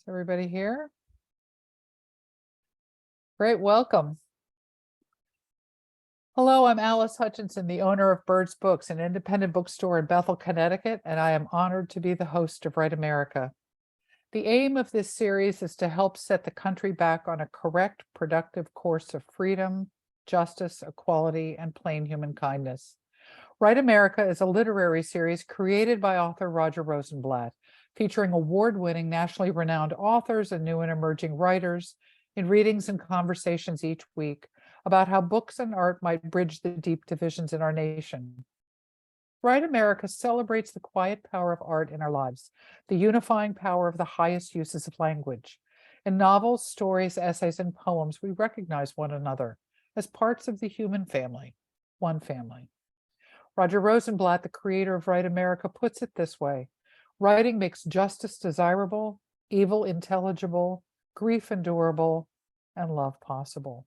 Is everybody here? Great, welcome. Hello, I'm Alice Hutchinson, the owner of Birds Books, an independent bookstore in Bethel, Connecticut, and I am honored to be the host of Write America. The aim of this series is to help set the country back on a correct, productive course of freedom, justice, equality, and plain human kindness. Write America is a literary series created by author Roger Rosenblatt, featuring award-winning, nationally renowned authors and new and emerging writers in readings and conversations each week about how books and art might bridge the deep divisions in our nation. Write America celebrates the quiet power of art in our lives, the unifying power of the highest uses of language. In novels, stories, essays, and poems, we recognize one another as parts of the human family, one family. Roger Rosenblatt, the creator of Write America, puts it this way: writing makes justice desirable, evil intelligible, grief endurable, and love possible.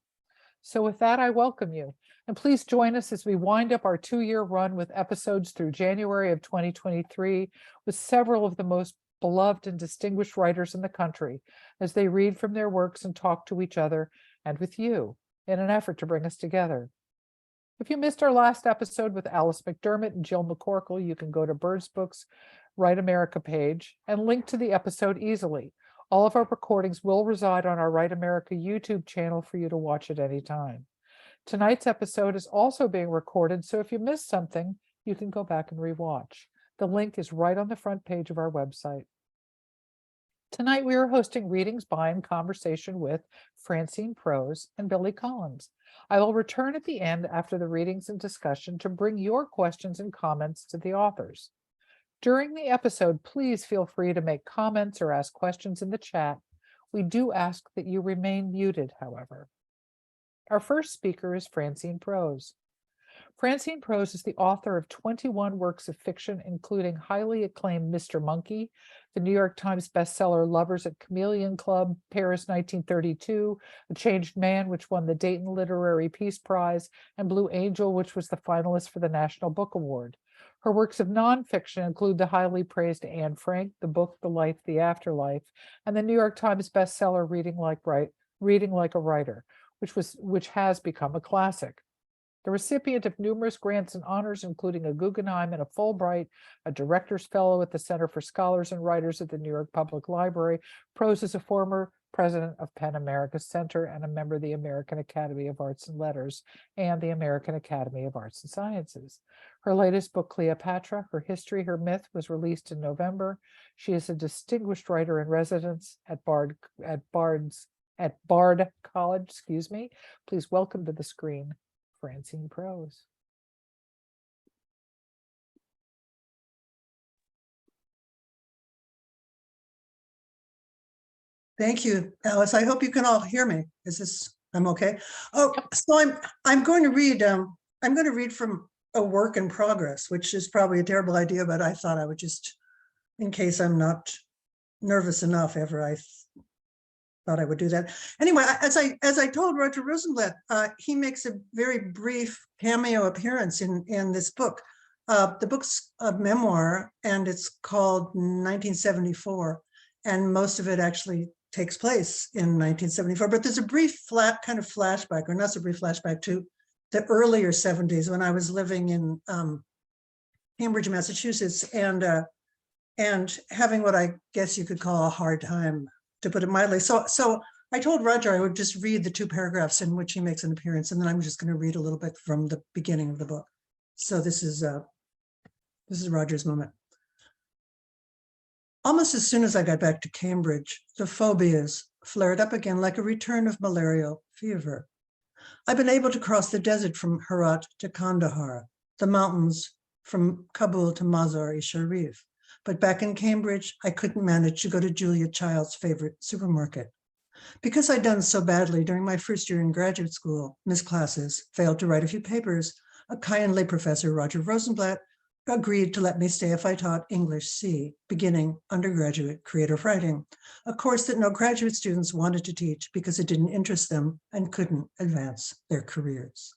So with that, I welcome you. And please join us as we wind up our 2-year run with episodes through January of 2023 with several of the most beloved and distinguished writers in the country as they read from their works and talk to each other and with you in an effort to bring us together. If you missed our last episode with Alice McDermott and Jill McCorkle, you can go to Birds Books' Write America page and link to the episode easily. All of our recordings will reside on our Write America YouTube channel for you to watch at any time. Tonight's episode is also being recorded, so if you missed something, you can go back and rewatch. The link is right on the front page of our website. Tonight, we are hosting readings by and conversation with Francine Prose and Billy Collins. I will return at the end after the readings and discussion to bring your questions and comments to the authors. During the episode, please feel free to make comments or ask questions in the chat. We do ask that you remain muted, however. Our first speaker is Francine Prose. Francine Prose is the author of 21 works of fiction, including highly acclaimed Mr. Monkey, the New York Times bestseller Lovers at Chameleon Club, Paris 1932, A Changed Man, which won the Dayton Literary Peace Prize, and Blue Angel, which was the finalist for the National Book Award. Her works of nonfiction include the highly praised Anne Frank, the book The Life, the Afterlife, and the New York Times bestseller Reading Like a Writer, which has become a classic. The recipient of numerous grants and honors, including a Guggenheim and a Fulbright, a Director's Fellow at the Center for Scholars and Writers at the New York Public Library, Prose is a former president of PEN America Center and a member of the American Academy of Arts and Letters and the American Academy of Arts and Sciences. Her latest book, Cleopatra, Her History, Her Myth, was released in November. She is a distinguished writer in residence at Bard College, Please welcome to the screen, Francine Prose. Thank you, Alice. I hope you can all hear me. I'm okay? Oh, so I'm going to read from a work in progress, which is probably a terrible idea, but I thought I would just, in case I'm not nervous enough ever, I thought I would do that. Anyway, as I told Roger Rosenblatt, he makes a very brief cameo appearance in this book. The book's a memoir, and it's called 1974, and most of it actually takes place in 1974. But there's a brief kind of flashback, or not so brief flashback, to the earlier 70s when I was living in Cambridge, Massachusetts, and having what I guess you could call a hard time, to put it mildly. So I told Roger I would just read the 2 paragraphs in which he makes an appearance, and then I'm just going to read a little bit from the beginning of the book. So this is Roger's moment. Almost as soon as I got back to Cambridge, the phobias flared up again like a return of malarial fever. I've been able to cross the desert from Herat to Kandahar, the mountains from Kabul to Mazar-e-Sharif. But back in Cambridge, I couldn't manage to go to Julia Child's favorite supermarket. Because I'd done so badly during my first year in graduate school, missed classes, failed to write a few papers, a kindly professor, Roger Rosenblatt, agreed to let me stay if I taught English C, beginning undergraduate creative writing, a course that no graduate students wanted to teach because it didn't interest them and couldn't advance their careers.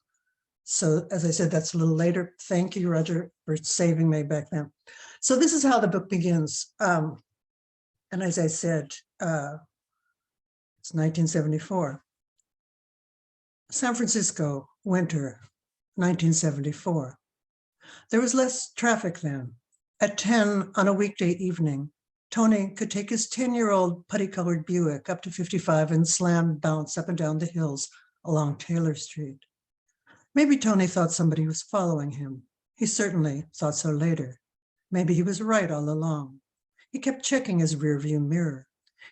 So as I said, that's a little later. Thank you, Roger, for saving me back then. So this is how the book begins. And as I said, It's 1974. San Francisco, winter, 1974. There was less traffic then. At 10 on a weekday evening, Tony could take his 10-year-old putty-colored Buick up to 55 and slam bounce up and down the hills along Taylor Street. Maybe Tony thought somebody was following him. He certainly thought so later. Maybe he was right all along. He kept checking his rearview mirror.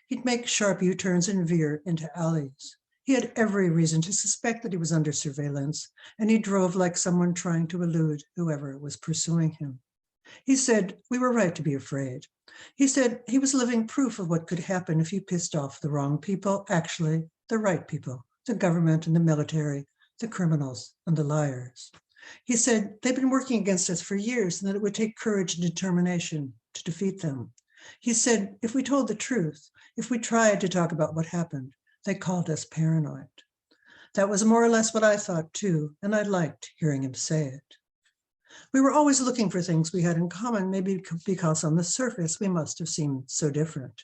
He'd make sharp U-turns and veer into alleys. He had every reason to suspect that he was under surveillance, and he drove like someone trying to elude whoever was pursuing him. He said we were right to be afraid. He said he was living proof of what could happen if you pissed off the wrong people, actually the right people, the government and the military, the criminals and the liars. He said they've been working against us for years and that it would take courage and determination to defeat them. He said if we told the truth, if we tried to talk about what happened, they called us paranoid. That was more or less what I thought too, and I liked hearing him say it. We were always looking for things we had in common, maybe because on the surface we must have seemed so different.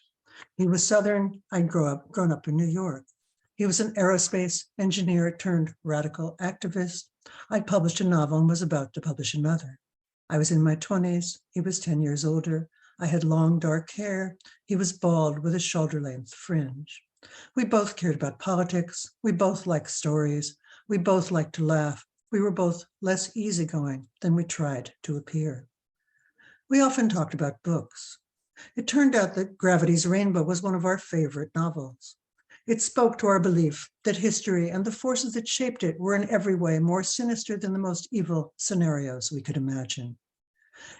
He was Southern, I'd grown up in New York. He was an aerospace engineer turned radical activist. I'd published a novel and was about to publish another. I was in my 20s, he was 10 years older. I had long dark hair. He was bald with a shoulder-length fringe. We both cared about politics. We both liked stories. We both liked to laugh. We were both less easygoing than we tried to appear. We often talked about books. It turned out that Gravity's Rainbow was one of our favorite novels. It spoke to our belief that history and the forces that shaped it were in every way more sinister than the most evil scenarios we could imagine.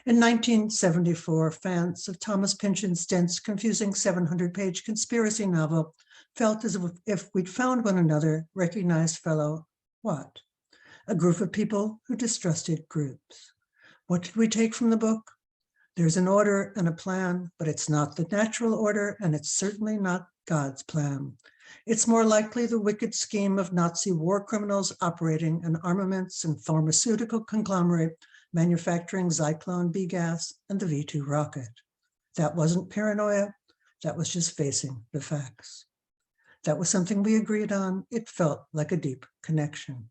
In 1974, fans of Thomas Pynchon's dense, confusing 700-page conspiracy novel felt as if we'd found one another, recognized fellow what? A group of people who distrusted groups. What did we take from the book? There's an order and a plan, but it's not the natural order, and it's certainly not God's plan. It's more likely the wicked scheme of Nazi war criminals operating an armaments and pharmaceutical conglomerate manufacturing Zyklon B gas and the V2 rocket. That wasn't paranoia, that was just facing the facts. That was something we agreed on. It felt like a deep connection.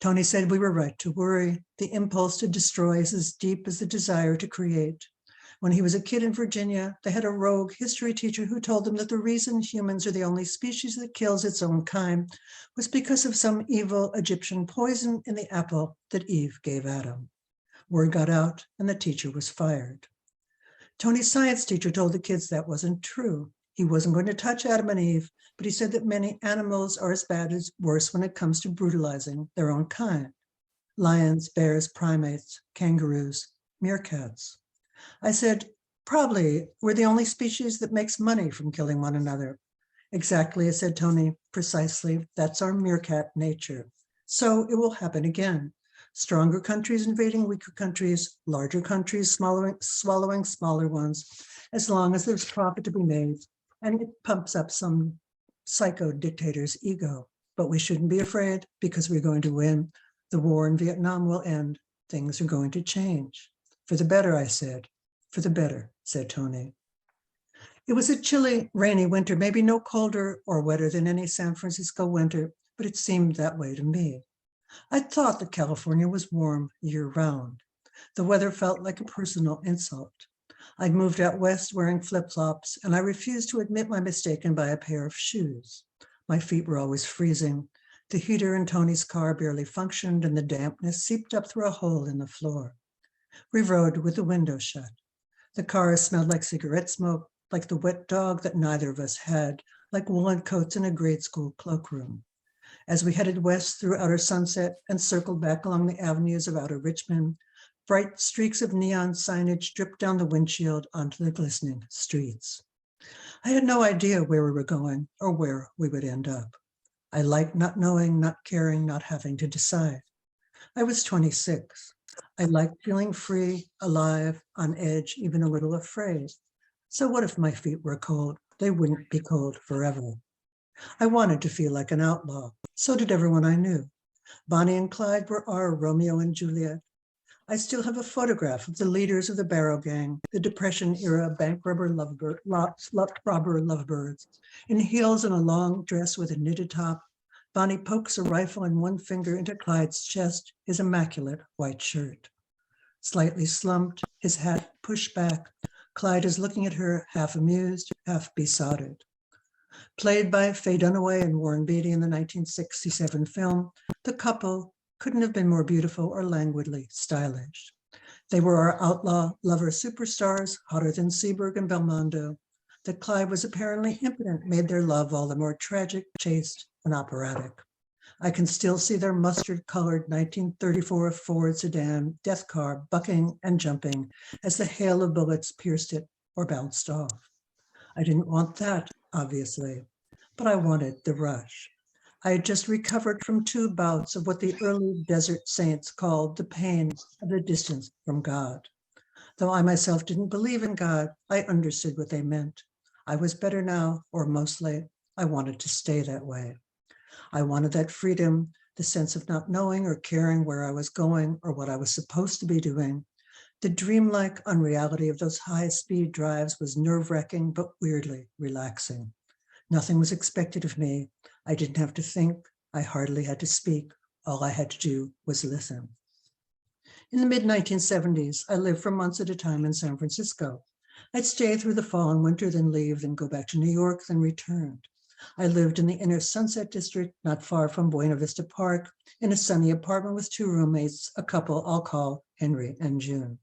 Tony said we were right to worry. The impulse to destroy is as deep as the desire to create. When he was a kid in Virginia, they had a rogue history teacher who told them that the reason humans are the only species that kills its own kind was because of some evil Egyptian poison in the apple that Eve gave Adam. Word got out and the teacher was fired. Tony's science teacher told the kids that wasn't true. He wasn't going to touch Adam and Eve, but he said that many animals are as bad as worse when it comes to brutalizing their own kind. Lions, bears, primates, kangaroos, meerkats. I said, probably we're the only species that makes money from killing one another. Exactly, said Tony, precisely. That's our meerkat nature. So it will happen again. Stronger countries invading weaker countries, larger countries swallowing smaller ones, as long as there's profit to be made, and it pumps up some psycho dictator's ego. But we shouldn't be afraid because we're going to win. The war in Vietnam will end. Things are going to change. For the better, I said. For the better, said Tony. It was a chilly, rainy winter, maybe no colder or wetter than any San Francisco winter, but it seemed that way to me. I thought that California was warm year-round. The weather felt like a personal insult. I'd moved out west wearing flip-flops, and I refused to admit my mistake and buy a pair of shoes. My feet were always freezing. The heater in Tony's car barely functioned, and the dampness seeped up through a hole in the floor. We rode with the window shut. The car smelled like cigarette smoke, like the wet dog that neither of us had, like woolen coats in a grade school cloakroom. As we headed west through outer Sunset and circled back along the avenues of outer Richmond, bright streaks of neon signage dripped down the windshield onto the glistening streets. I had no idea where we were going or where we would end up. I liked not knowing, not caring, not having to decide. I was 26. I liked feeling free, alive, on edge, even a little afraid. So what if my feet were cold? They wouldn't be cold forever. I wanted to feel like an outlaw. So did everyone I knew. Bonnie and Clyde were our Romeo and Juliet. I still have a photograph of the leaders of the Barrow Gang, the Depression-era bank robber lovebirds. In heels and a long dress with a knitted top, Bonnie pokes a rifle and one finger into Clyde's chest, his immaculate white shirt. Slightly slumped, his hat pushed back, Clyde is looking at her, half amused, half besotted. Played by Faye Dunaway and Warren Beatty in the 1967 film, the couple couldn't have been more beautiful or languidly stylish. They were our outlaw lover superstars, hotter than Seaberg and Belmondo. That Clyde was apparently impotent made their love all the more tragic, chaste, and operatic. I can still see their mustard-colored 1934 Ford sedan death car bucking and jumping as the hail of bullets pierced it or bounced off. I didn't want that, obviously, but I wanted the rush. I had just recovered from 2 bouts of what the early desert saints called the pain of the distance from God. Though I myself didn't believe in God, I understood what they meant. I was better now, or mostly, I wanted to stay that way. I wanted that freedom, the sense of not knowing or caring where I was going or what I was supposed to be doing. The dreamlike unreality of those high-speed drives was nerve-wracking, but weirdly relaxing. Nothing was expected of me. I didn't have to think. I hardly had to speak. All I had to do was listen. In the mid-1970s, I lived for months at a time in San Francisco. I'd stay through the fall and winter, then leave, then go back to New York, then returned. I lived in the inner Sunset District, not far from Buena Vista Park, in a sunny apartment with 2 roommates, a couple I'll call Henry and June.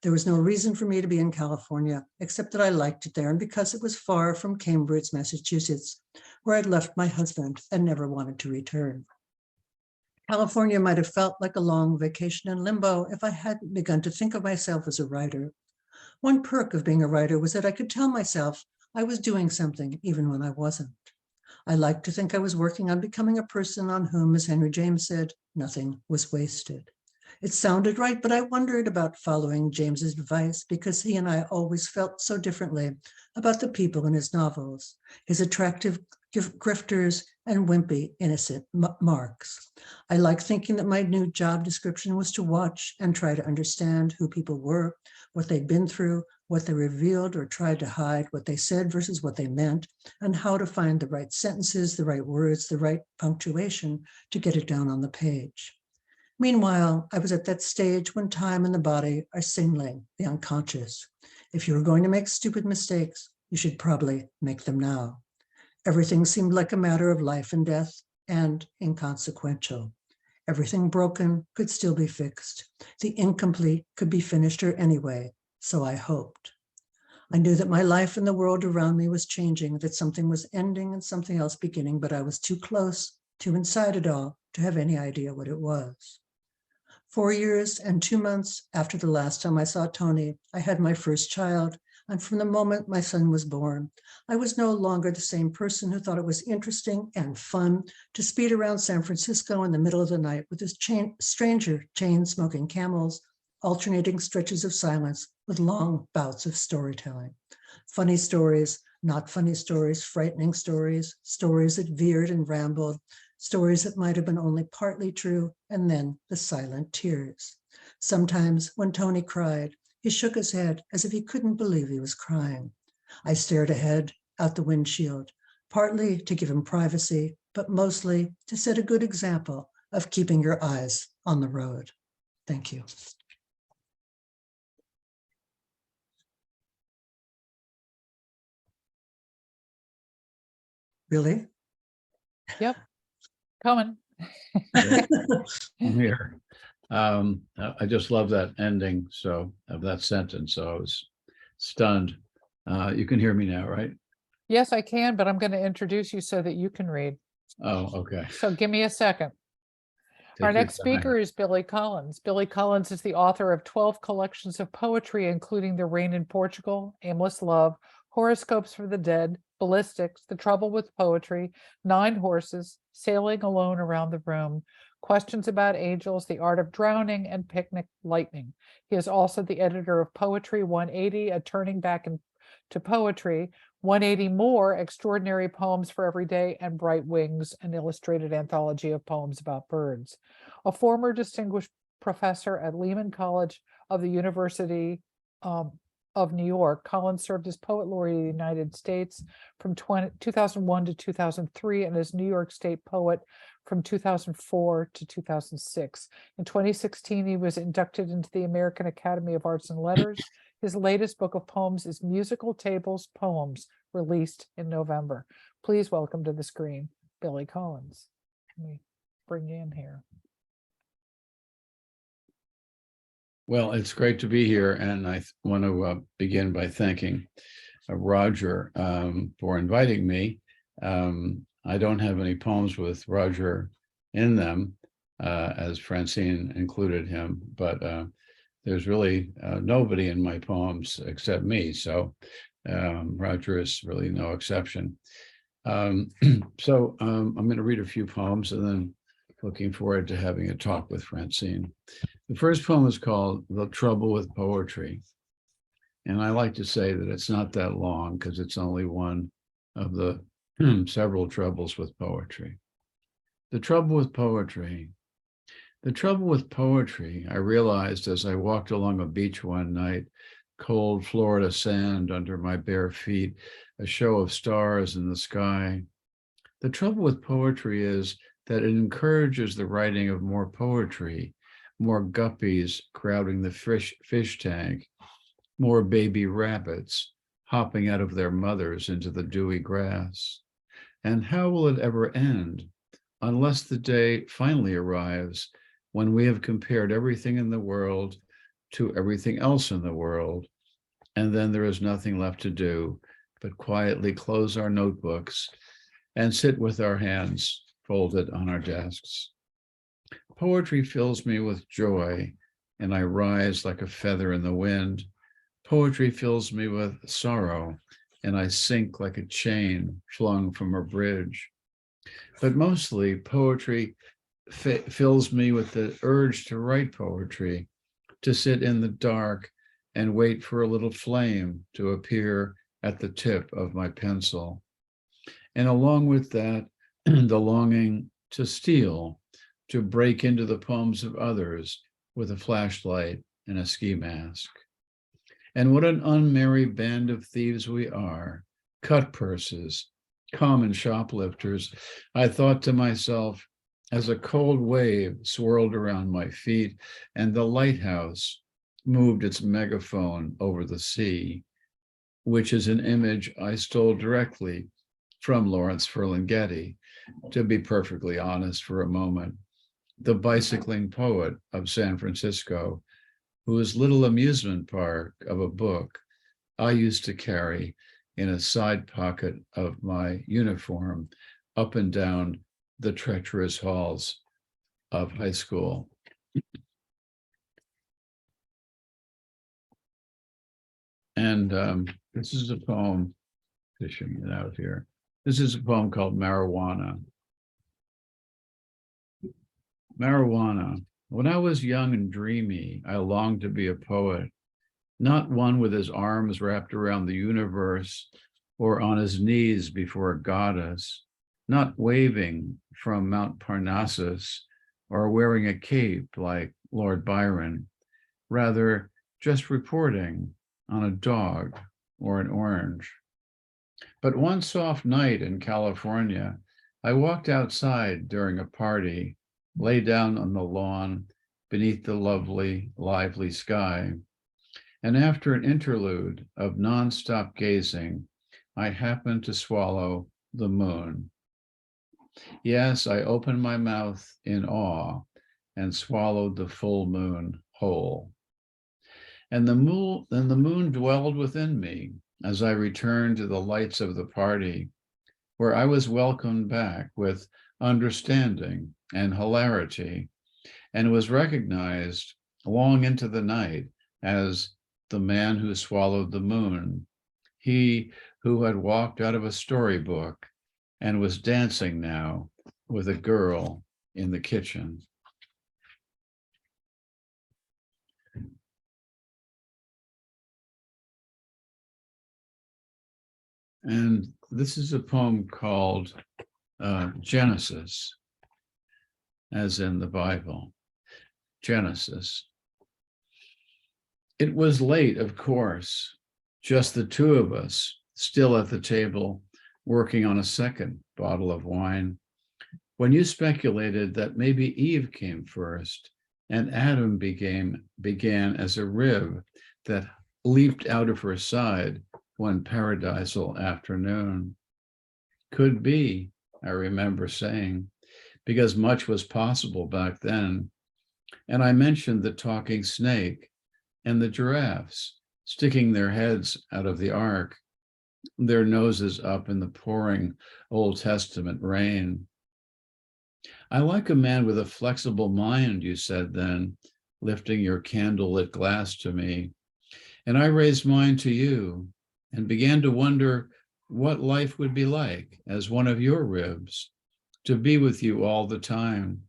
There was no reason for me to be in California, except that I liked it there and because it was far from Cambridge, Massachusetts, where I'd left my husband and never wanted to return. California might have felt like a long vacation in limbo if I hadn't begun to think of myself as a writer. One perk of being a writer was that I could tell myself I was doing something even when I wasn't. I liked to think I was working on becoming a person on whom, as Henry James said, nothing was wasted. It sounded right, but I wondered about following James's advice because he and I always felt so differently about the people in his novels, his attractive grifters and wimpy, innocent marks. I like thinking that my new job description was to watch and try to understand who people were, what they'd been through, what they revealed or tried to hide, what they said versus what they meant, and how to find the right sentences, the right words, the right punctuation to get it down on the page. Meanwhile, I was at that stage when time and the body are signaling the unconscious. If you were going to make stupid mistakes, you should probably make them now. Everything seemed like a matter of life and death and inconsequential. Everything broken could still be fixed. The incomplete could be finished anyway, so I hoped. I knew that my life and the world around me was changing, that something was ending and something else beginning, but I was too close, too inside it all to have any idea what it was. 4 years and 2 months after the last time I saw Tony, I had my first child, and from the moment my son was born, I was no longer the same person who thought it was interesting and fun to speed around San Francisco in the middle of the night with this stranger chain-smoking camels, alternating stretches of silence with long bouts of storytelling. Funny stories, not funny stories, frightening stories, stories that veered and rambled, stories that might have been only partly true, and then the silent tears. Sometimes when Tony cried, he shook his head as if he couldn't believe he was crying. I stared ahead, out the windshield, partly to give him privacy, but mostly to set a good example of keeping your eyes on the road. Thank you. Really? Yep, coming. I'm here. I just love that ending, so of that sentence. So I was stunned. You can hear me now, right? Yes, I can, but I'm going to introduce you so that you can read. Oh, okay. So give me a second. Our Take your next time. speaker is Billy Collins. Billy Collins is the author of 12 collections of poetry, including The Rain in Portugal, Aimless Love, Horoscopes for the Dead, Ballistics, The Trouble with Poetry, 9 Horses, Sailing Alone Around the Room, Questions About Angels, The Art of Drowning, and Picnic Lightning. He is also the editor of Poetry 180, A Turning Back to Poetry, 180 More, Extraordinary Poems for Every Day, and Bright Wings, an illustrated anthology of poems about birds. A former Distinguished professor at Lehman College of the University of New York. Collins served as Poet Laureate of the United States from 2001 to 2003 and as New York State Poet from 2004 to 2006. In 2016, he was inducted into the American Academy of Arts and Letters. His latest book of poems is Musical Tables Poems, released in November. Please welcome to the screen, Billy Collins. Let me bring you in here. Well, it's great to be here, and I want to begin by thanking Roger for inviting me. I don't have any poems with Roger in them, as Francine included him, but there's really nobody in my poems except me, so Roger is really no exception. I'm going to read a few poems and then looking forward to having a talk with Francine. The first poem is called The Trouble with Poetry. And I like to say that it's not that long because it's only one of the several troubles with poetry. The trouble with poetry. The trouble with poetry, I realized as I walked along a beach one night, cold Florida sand under my bare feet, a show of stars in the sky. The trouble with poetry is that it encourages the writing of more poetry, more guppies crowding the fish tank, more baby rabbits hopping out of their mothers into the dewy grass. And how will it ever end unless the day finally arrives when we have compared everything in the world to everything else in the world, and then there is nothing left to do but quietly close our notebooks and sit with our hands folded on our desks. Poetry fills me with joy, and I rise like a feather in the wind. Poetry fills me with sorrow, and I sink like a chain flung from a bridge. But mostly, poetry fills me with the urge to write poetry, to sit in the dark and wait for a little flame to appear at the tip of my pencil. And along with that, the longing to steal, to break into the poems of others with a flashlight and a ski mask. And what an unmerry band of thieves we are, cut purses, common shoplifters. I thought to myself, as a cold wave swirled around my feet and the lighthouse moved its megaphone over the sea, which is an image I stole directly from Lawrence Ferlinghetti, to be perfectly honest for a moment, the bicycling poet of San Francisco, whose little amusement park of a book I used to carry in a side pocket of my uniform up and down the treacherous halls of high school. And this is a poem, fishing it out here. This is a poem called Marijuana. Marijuana. When I was young and dreamy, I longed to be a poet, not one with his arms wrapped around the universe or on his knees before a goddess, not waving from Mount Parnassus or wearing a cape like Lord Byron, rather just reporting on a dog or an orange. But one soft night in California, I walked outside during a party, lay down on the lawn beneath the lovely, lively sky. And after an interlude of nonstop gazing, I happened to swallow the moon. Yes, I opened my mouth in awe and swallowed the full moon whole. And the moon dwelled within me as I returned to the lights of the party, where I was welcomed back with understanding and hilarity, and was recognized long into the night as the man who swallowed the moon, he who had walked out of a storybook and was dancing now with a girl in the kitchen. And this is a poem called Genesis, as in the Bible. Genesis. It was late, of course, just the two of us, still at the table, working on a second bottle of wine, when you speculated that maybe Eve came first and Adam began as a rib that leaped out of her side one paradisal afternoon. Could be, I remember saying, because much was possible back then. And I mentioned the talking snake and the giraffes sticking their heads out of the ark, their noses up in the pouring Old Testament rain. I like a man with a flexible mind, you said then, lifting your candlelit glass to me. And I raised mine to you and began to wonder what life would be like as one of your ribs, to be with you all the time,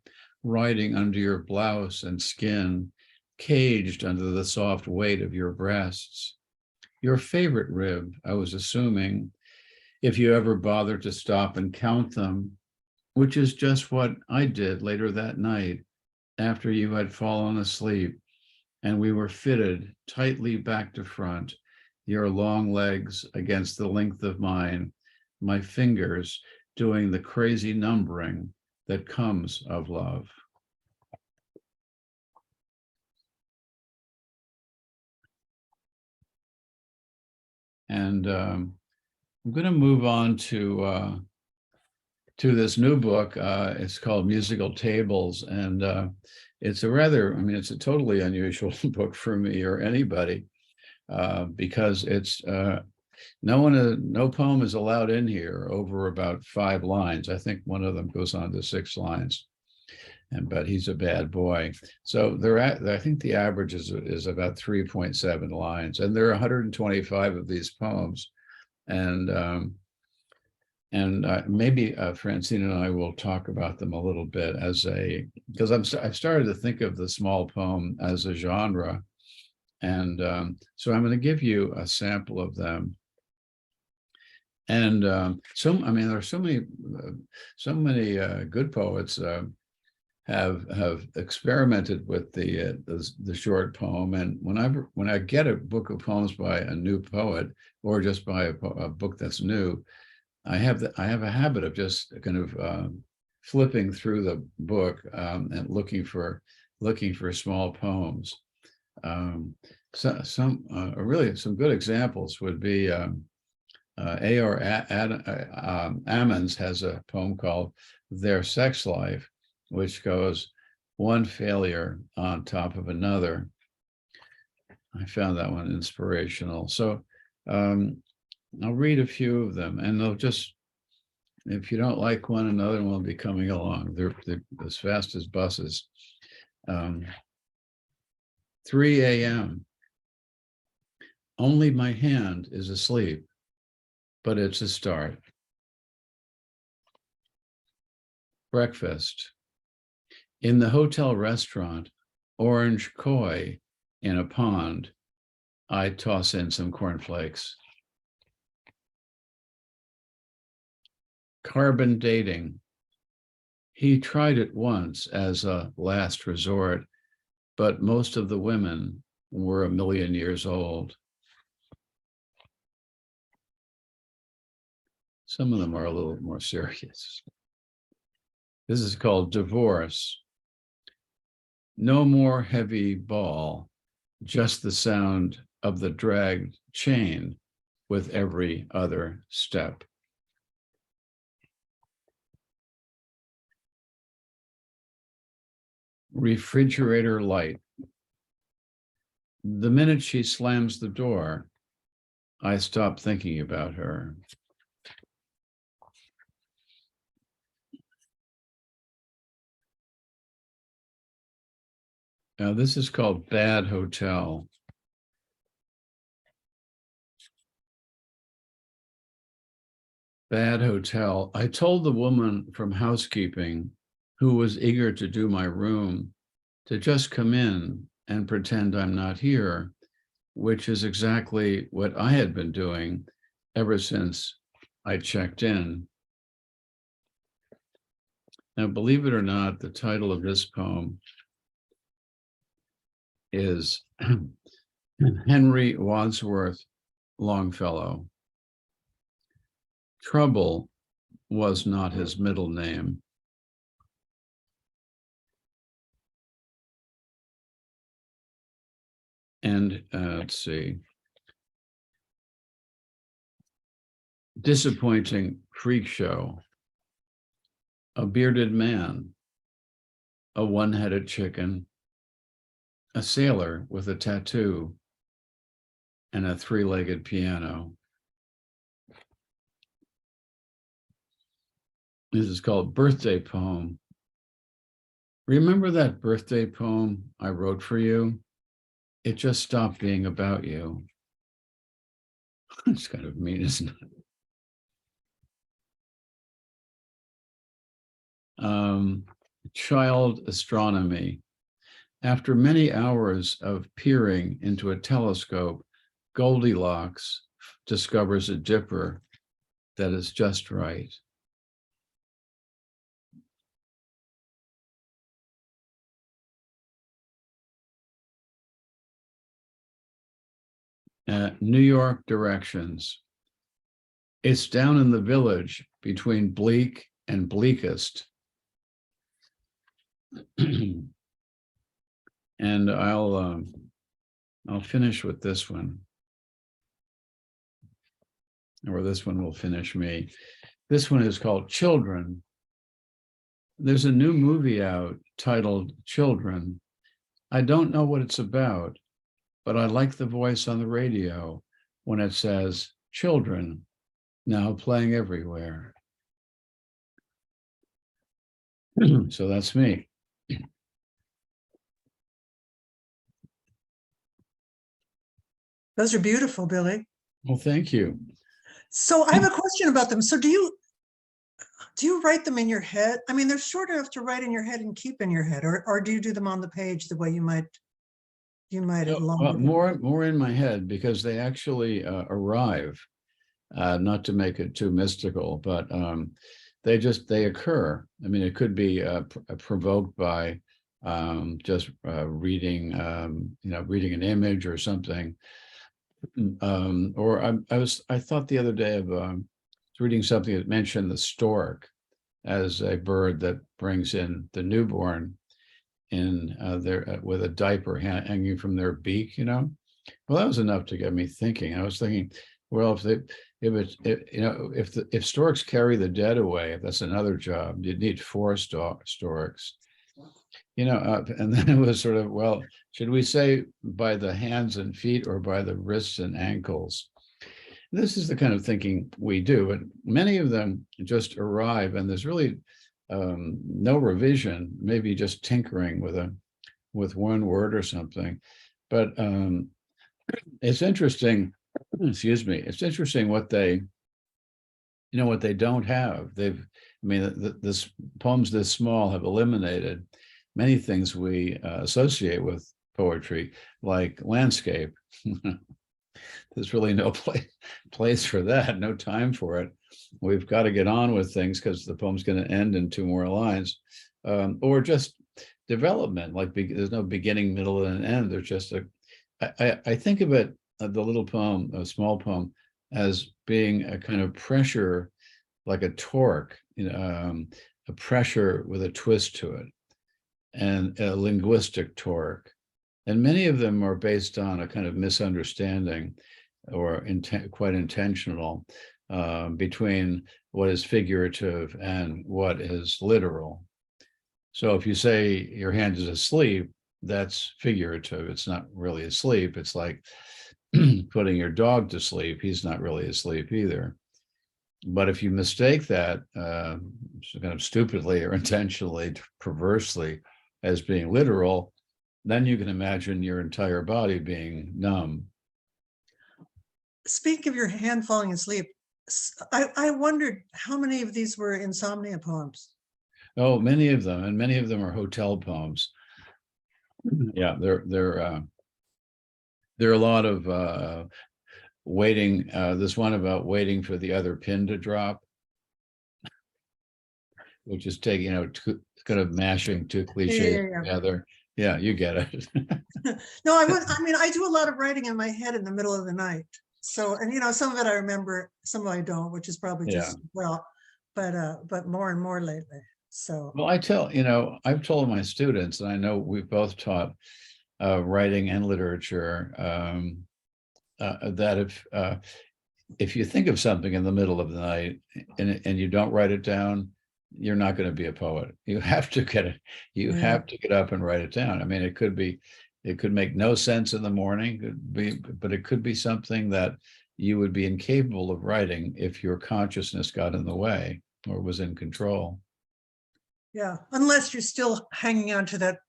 riding under your blouse and skin, caged under the soft weight of your breasts. Your favorite rib, I was assuming, if you ever bothered to stop and count them, which is just what I did later that night after you had fallen asleep and we were fitted tightly back to front, your long legs against the length of mine, my fingers doing the crazy numbering that comes of love. And I'm going to move on to this new book. It's called Musical Tables, and it's a rather, I mean, it's a totally unusual book for me or anybody, because it's no poem is allowed in here over about 5 lines. I think one of them goes on to 6 lines, but he's a bad boy. So I think the average is about 3.7 lines, and there are 125 of these poems, and maybe Francine and I will talk about them a little bit because I've started to think of the small poem as a genre. And so I'm going to give you a sample of them. And I mean, there are so many good poets have experimented with the short poem. And when I get a book of poems by a new poet, or just by a book that's new, I have a habit of just kind of flipping through the book and looking for small poems. Really some good examples would be A.R. Ammons has a poem called Their Sex Life, which goes one failure on top of another. I found that one inspirational. So I'll read a few of them, and they'll just, if you don't like one, another one will be coming along. They're as fast as buses. 3 a.m. Only my hand is asleep, but it's a start. Breakfast. In the hotel restaurant, orange koi in a pond. I toss in some cornflakes. Carbon dating. He tried it once as a last resort, but most of the women were 1 million years old. Some of them are a little more serious. This is called Divorce. No more heavy ball, just the sound of the dragged chain with every other step. Refrigerator light. The minute she slams the door, I stop thinking about her. Now, this is called Bad Hotel. Bad hotel. I told the woman from housekeeping who was eager to do my room to just come in and pretend I'm not here, which is exactly what I had been doing ever since I checked in. Now, believe it or not, the title of this poem is Henry Wadsworth Longfellow. Trouble was not his middle name. And let's see. Disappointing freak show. A bearded man. A one-headed chicken. A sailor with a tattoo. And a three-legged piano. This is called Birthday Poem. Remember that birthday poem I wrote for you? It just stopped being about you. It's kind of mean, isn't it? Child astronomy. After many hours of peering into a telescope, Goldilocks discovers a dipper that is just right. New York directions. It's down in the village between bleak and bleakest. And I'll finish with this one. Or this one will finish me. This one is called Children. There's a new movie out titled Children. I don't know what it's about, but I like the voice on the radio when it says, children, now playing everywhere. So that's me. Those are beautiful, Billy. Well, thank you. So I have a question about them. So do you write them in your head? I mean, they're short enough to write in your head and keep in your head, or do you do them on the page the way you might have long? More in my head, because they actually arrive, not to make it too mystical, but they occur. I mean, it could be provoked by just reading, reading an image or something. Or I thought the other day of reading something that mentioned the stork as a bird that brings in the newborn in their with a diaper hanging from their beak. Well, that was enough to get me thinking. I was thinking, well, if storks carry the dead away, if that's another job, you'd need 4 storks. And then it was sort of, well, should we say by the hands and feet or by the wrists and ankles? This is the kind of thinking we do, but many of them just arrive, and there's really no revision, maybe just tinkering with one word or something. But it's interesting, excuse me, it's interesting what they don't have. This poems this small have eliminated many things we associate with poetry, like landscape. There's really no place for that, no time for it. We've got to get on with things because the poem's going to end in 2 more lines. Or just development, like there's no beginning, middle, and end. There's just I think of it, the little poem, a small poem, as being a kind of pressure, like a torque, a pressure with a twist to it, and a linguistic torque. And many of them are based on a kind of misunderstanding or quite intentional between what is figurative and what is literal. So if you say your hand is asleep, that's figurative. It's not really asleep. It's like putting your dog to sleep. He's not really asleep either. But if you mistake that kind of stupidly or intentionally, perversely, as being literal, then you can imagine your entire body being numb. Speaking of your hand falling asleep, I wondered how many of these were insomnia poems. Oh, many of them, and many of them are hotel poems. Yeah, there are a lot of waiting. There's one about waiting for the other pin to drop. which is taking, kind of mashing two Yeah, cliches yeah, yeah. together. Yeah, you get it. No, I mean, I do a lot of writing in my head in the middle of the night. So, and some of it I remember, some of it I don't, which is probably Yeah. just, well, but more and more lately. So, Well, I've told my students, and I know we've both taught writing and literature, that if you think of something in the middle of the night and you don't write it down, you're not going to be a poet. You have to get it. You Yeah. have to get up and write it down. I mean, it could make no sense in the morning, but it could be something that you would be incapable of writing if your consciousness got in the way or was in control. yeah, unless you're still hanging on to that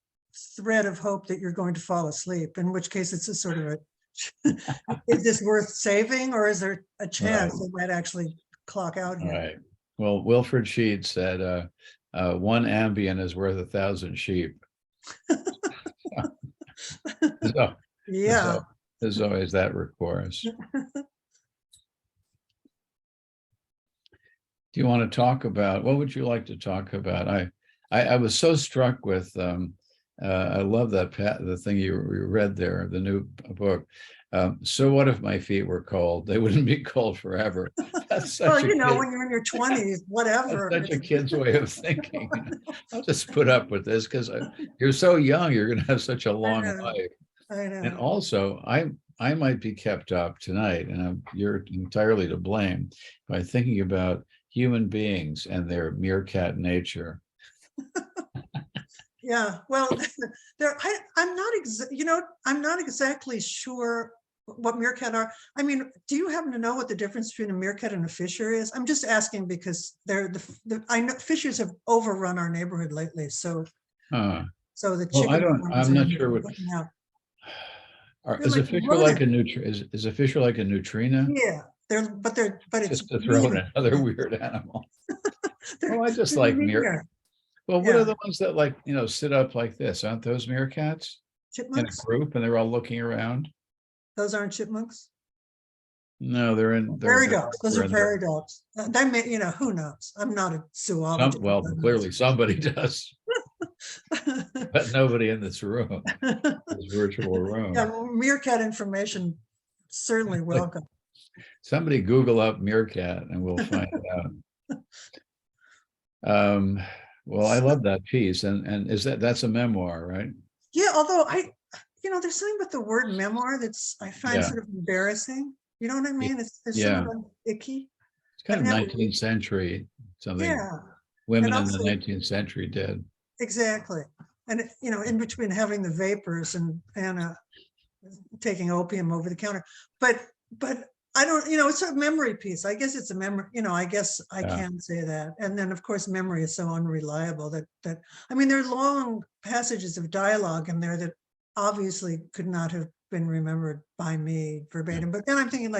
thread of hope that you're going to fall asleep, in which case it's a sort of a, is this worth saving, or is there a chance it might actually clock out All here? right. Well, Wilfred Sheet said, one Ambien is worth 1,000 sheep. So, Yeah. there's always that recourse. Do you want to talk about, what would you like to talk about? I was so struck with, I love the thing you read there, the new book. So what if my feet were cold? They wouldn't be cold forever. That's such Well, a when kid, you're in your 20s, whatever. that's such a kid's way of thinking. I'll just put up with this because you're so young, you're going to have such a long life. I And know. also, I might be kept up tonight, and you're entirely to blame by thinking about human beings and their meerkat nature. Yeah, well, I'm not exactly sure what meerkat are. I mean, do you happen to know what the difference between a meerkat and a fisher is? I'm just asking because I know fishers have overrun our neighborhood lately. So Uh, the well, chicken. I'm not sure what. Is like a fisher rodents. like a is a fisher like a neutrino? Yeah, but it's Just to throw in another weird animal. Oh, I just like meerkats. Well, what are the ones that sit up like this? Aren't those meerkats in a chipmunks. group and they're all looking around? Those aren't chipmunks. No, they're Prairie dogs. Those are in prairie dogs. They may, who knows? I'm not a zoologist. well, clearly somebody does, but nobody in this room, this virtual room. Yeah, meerkat information certainly welcome. Somebody Google up meerkat and we'll find out. Well, I love that piece, and that's a memoir, right? Yeah, although there's something about the word memoir that's I find sort of embarrassing. You know what I mean? There's something icky. It's kind of 19th century, something women in the 19th century did. Exactly. And in between having the vapors and taking opium over the counter. But I don't, it's a memory piece. I guess it's a memory, I guess I can say that. And then of course, memory is so unreliable that I mean, there are long passages of dialogue in there that obviously could not have been remembered by me verbatim. But then I'm thinking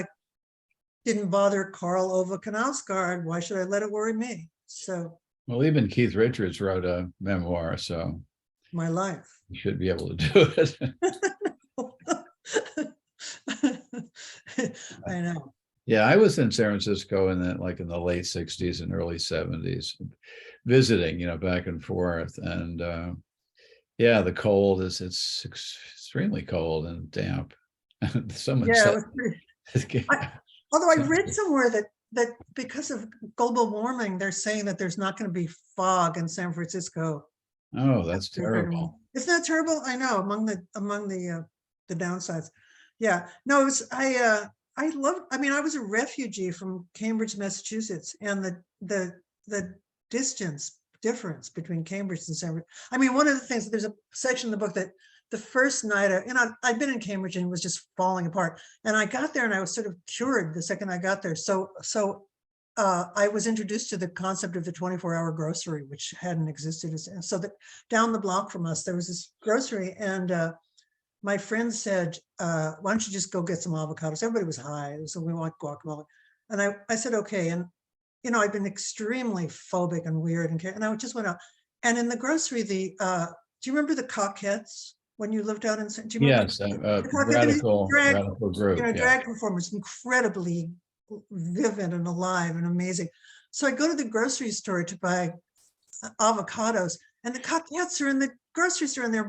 didn't bother Karl Ove Knausgaard. Why should I let it worry me? So. Well, even Keith Richards wrote a memoir, so. My life. You should be able to do it. I know. Yeah, I was in San Francisco in the late 60s and early 70s, visiting, back and forth. And the cold it's extremely cold and damp. Someone said, although I read somewhere that because of global warming, they're saying that there's not going to be fog in San Francisco. Oh, that's terrible. Isn't that terrible? I know, among the downsides. Yeah, no, I was a refugee from Cambridge, Massachusetts, and the difference between Cambridge and San Francisco. I mean, one of the things, there's a section in the book that the first night, I'd been in Cambridge and it was just falling apart. And I got there and I was sort of cured the second I got there. So I was introduced to the concept of the 24-hour grocery, which hadn't existed. And so that down the block from us, there was this grocery, and my friend said, why don't you just go get some avocados? Everybody was high, so we want guacamole. And I said, okay. And, I've been extremely phobic and weird. And I just went out. And in the grocery, do you remember the Coquettes when you lived out in, do you remember? Yes, radical group. Drag performers, incredibly vivid and alive and amazing. So I go to the grocery store to buy avocados, and the cats are in the grocery store, and they're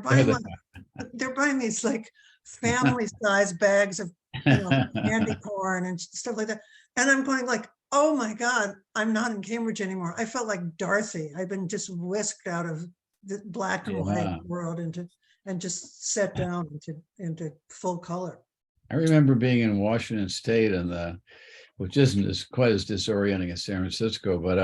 buying these like family size bags of candy corn and stuff like that. And I'm going like, oh my God, I'm not in Cambridge anymore. I felt like Dorothy. I've been just whisked out of the black and white world and just set down into full color. I remember being in Washington State, which isn't quite as disorienting as San Francisco, but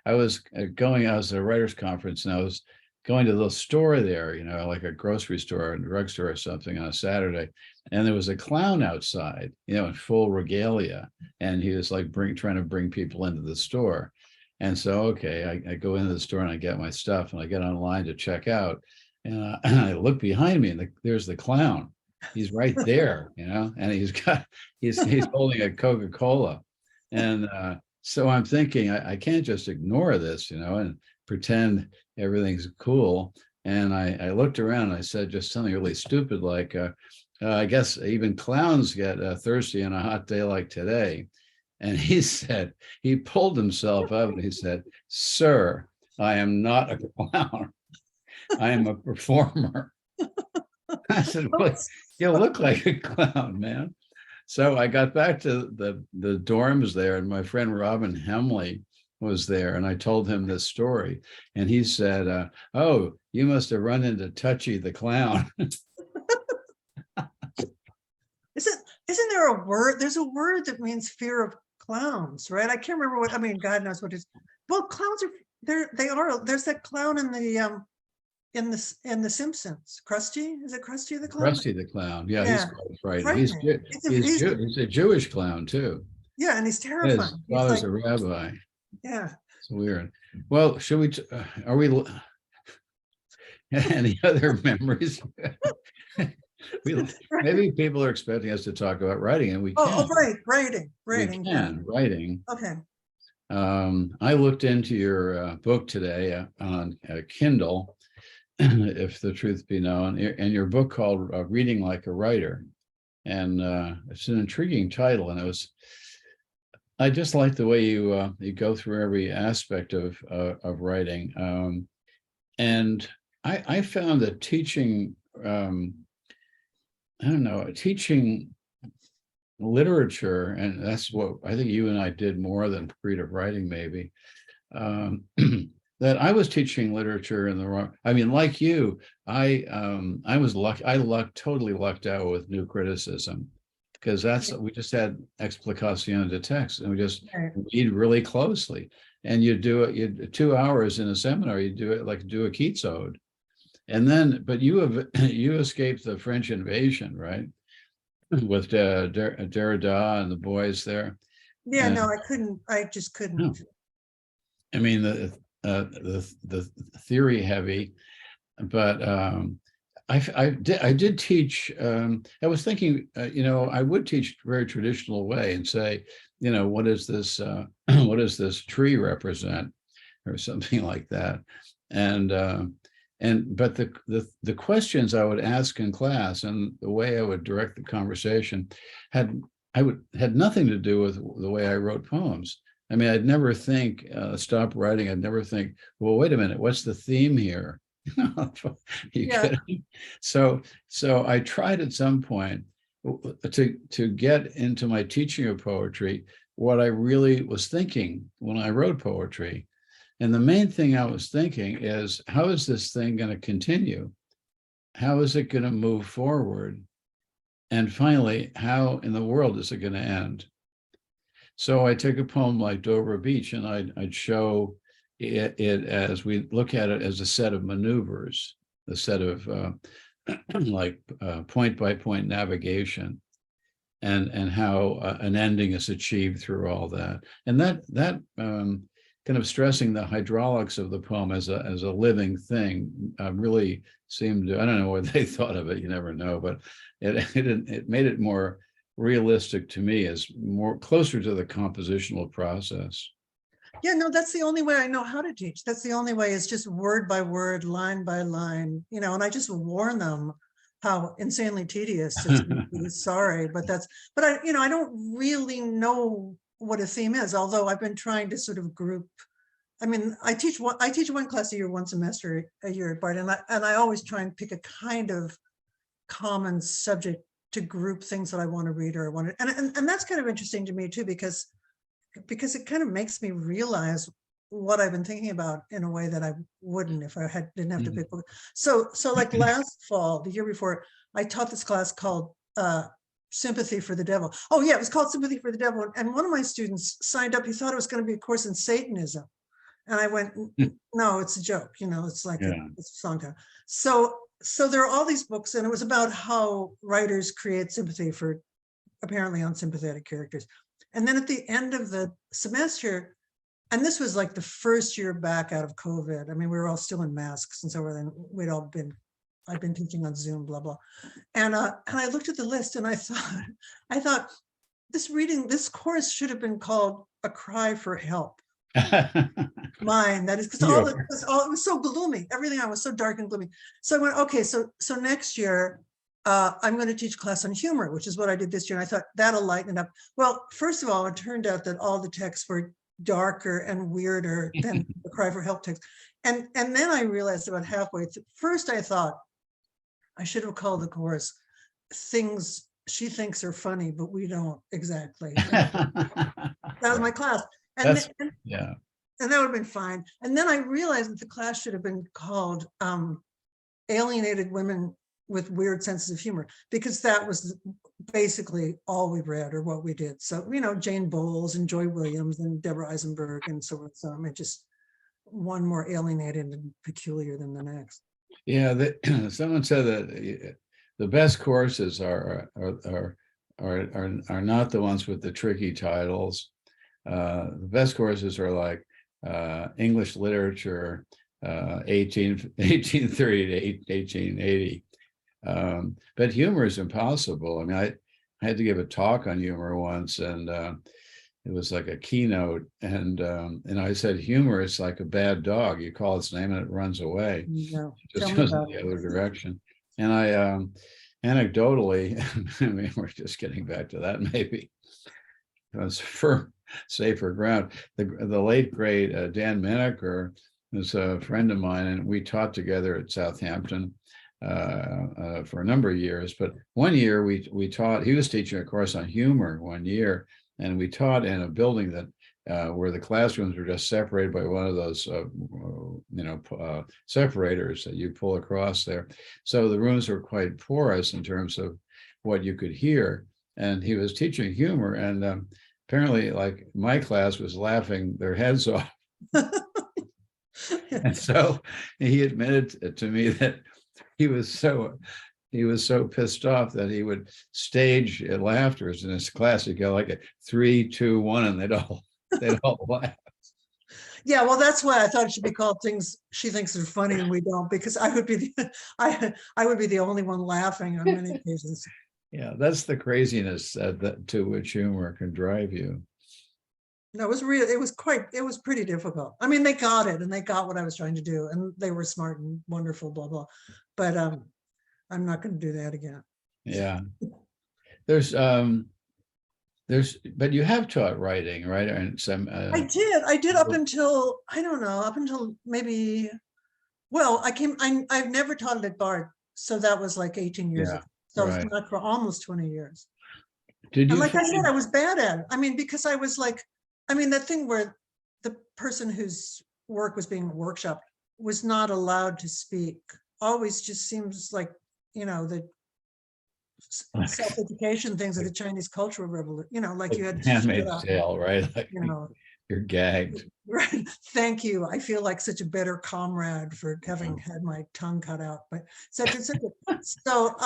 I was at a writers' conference, and I was going to the store there, like a grocery store, a drugstore or something on a Saturday. And there was a clown outside, in full regalia. And he was like trying to bring people into the store. And so, okay, I go into the store and I get my stuff and I get online to check out. And I look behind me and there's the clown. He's right there, and he's holding a Coca-Cola. And so I'm thinking, I can't just ignore this, and pretend everything's cool. And I looked around and I said just something really stupid like, I guess even clowns get thirsty on a hot day like today. And he pulled himself up and he said, "Sir, I am not a clown. I am a performer." I said, "Well, you look like a clown, man." So I got back to the dorms there, and my friend Robin Hemley was there, and I told him this story, and he said, "Oh, you must have run into Touchy the clown." Isn't there a word? There's a word that means fear of clowns, right? I can't remember God knows what it is. Well, clowns are there's that clown in the Simpsons. Krusty, is it Krusty the clown? Krusty the clown, yeah. He's quite frightening. He's a Jewish clown too. Yeah, and he's terrifying. His father's a rabbi. Yeah, it's weird. Well, should we? Are we? Any other memories? Maybe people are expecting us to talk about writing, and we can. Oh, right, writing. Writing. Okay. I looked into your book today on Kindle, if the truth be known, and your book called "Reading Like a Writer," and it's an intriguing title. And I just like the way you go through every aspect of writing, and I found that teaching. Teaching literature, and that's what I think you and I did more than creative writing, maybe, that I was teaching literature in the wrong. I mean, like you, I was lucky. Totally lucked out with new criticism, because we just had explicación de text, and we just read really closely. And you do it, 2 hours in a seminar, you do it like do a Keats ode. And then, but you escaped the French invasion, right? With Derrida and the boys there. Yeah, no, I couldn't. I just couldn't. No. I mean, the theory heavy, but I did teach. I was thinking, I would teach very traditional way and say, what is this? What does this tree represent, or something like that, but the questions I would ask in class and the way I would direct the conversation had nothing to do with the way I wrote poems. I mean, I'd never think, stop writing. I'd never think, well, wait a minute, what's the theme here? So I tried at some point to get into my teaching of poetry what I really was thinking when I wrote poetry. And the main thing I was thinking is, how is this thing going to continue? How is it going to move forward? And finally, how in the world is it going to end? So I took a poem like Dover Beach, and I'd show it as we look at it as a set of maneuvers, a set of point by point navigation, and how an ending is achieved through all that. And that kind of stressing the hydraulics of the poem as a living thing really seemed to, I don't know what they thought of it, you never know, but it made it more realistic to me, as more closer to the compositional process. Yeah, no, that's the only way I know how to teach. That's the only way, is just word by word, line by line, and I just warn them how insanely tedious it's sorry, but I don't really know what a theme is, although I've been trying to sort of group I mean, I teach one class a year, one semester a year at Bard, and I always try and pick a kind of common subject to group things that I want to read or I want to, and that's kind of interesting to me too, because it kind of makes me realize what I've been thinking about in a way that I wouldn't if I didn't have to pick book. So like last fall, the year before, I taught this class called Sympathy for the Devil. Oh yeah, it was called Sympathy for the Devil. And one of my students signed up. He thought it was going to be a course in Satanism. And I went, no, it's a joke. You know, it's like it's a song title. So there are all these books, and it was about how writers create sympathy for apparently unsympathetic characters. And then at the end of the semester, and this was like the first year back out of COVID. I mean, we were all still in masks and so then I'd been teaching on Zoom, blah, blah. And I looked at the list and I thought this course should have been called A Cry for Help. Mine, that is, because it was so gloomy. Everything I was so dark and gloomy. So I went, okay, so next year, I'm going to teach a class on humor, which is what I did this year. And I thought that'll lighten it up. Well, first of all, it turned out that all the texts were darker and weirder than the Cry for Help text. And then I realized about halfway through, first I thought I should have called the course Things She Thinks Are Funny, but We Don't Exactly. That was my class. And that would have been fine. And then I realized that the class should have been called Alienated Women with Weird Senses of Humor, because that was basically all we read or what we did. So, you know, Jane Bowles and Joy Williams and Deborah Eisenberg and so on. It just one more alienated and peculiar than the next. Yeah, someone said that the best courses are not the ones with the tricky titles. The best courses are like English literature, 1830 to 1880. But humor is impossible. I mean, I had to give a talk on humor once, and it was like a keynote, and I said, humor is like a bad dog. You call its name and it runs away. Yeah, It just goes in the other direction. And I anecdotally, I mean, we're just getting back to that maybe. It was firm, safer ground. The late great Dan Mineker was a friend of mine, and we taught together at Southampton for a number of years. But one year we taught, he was teaching a course on humor one year, and we taught in a building that where the classrooms were just separated by one of those separators that you pull across there. So the rooms were quite porous in terms of what you could hear. And he was teaching humor, and apparently, like, my class was laughing their heads off. And so he admitted to me that he was so pissed off that he would stage laughter in his class. He'd go like a 3, 2, 1, and they'd all laugh. Yeah, well, that's why I thought it should be called Things She Thinks Are Funny and We Don't, because I would be the only one laughing on many occasions. Yeah, that's the craziness to which humor can drive you. No, it was pretty difficult. I mean, they got it, and they got what I was trying to do, and they were smart and wonderful, blah, blah. But I'm not going to do that again. Yeah. But you have taught writing, right? And some I did up until, I don't know, up until maybe, well, I've never taught it at Bard. So that was like 18 years ago. So right. It's not for almost 20 years. Did you? And like I said, I was bad at it. I mean, because I was like, that thing where the person whose work was being workshopped was not allowed to speak always just seems like, the self-education things of the Chinese Cultural Revolution, like you had to Handmaid's Tale, right? Like, you're gagged. Right. Thank you. I feel like such a better comrade for having had my tongue cut out, but such. So,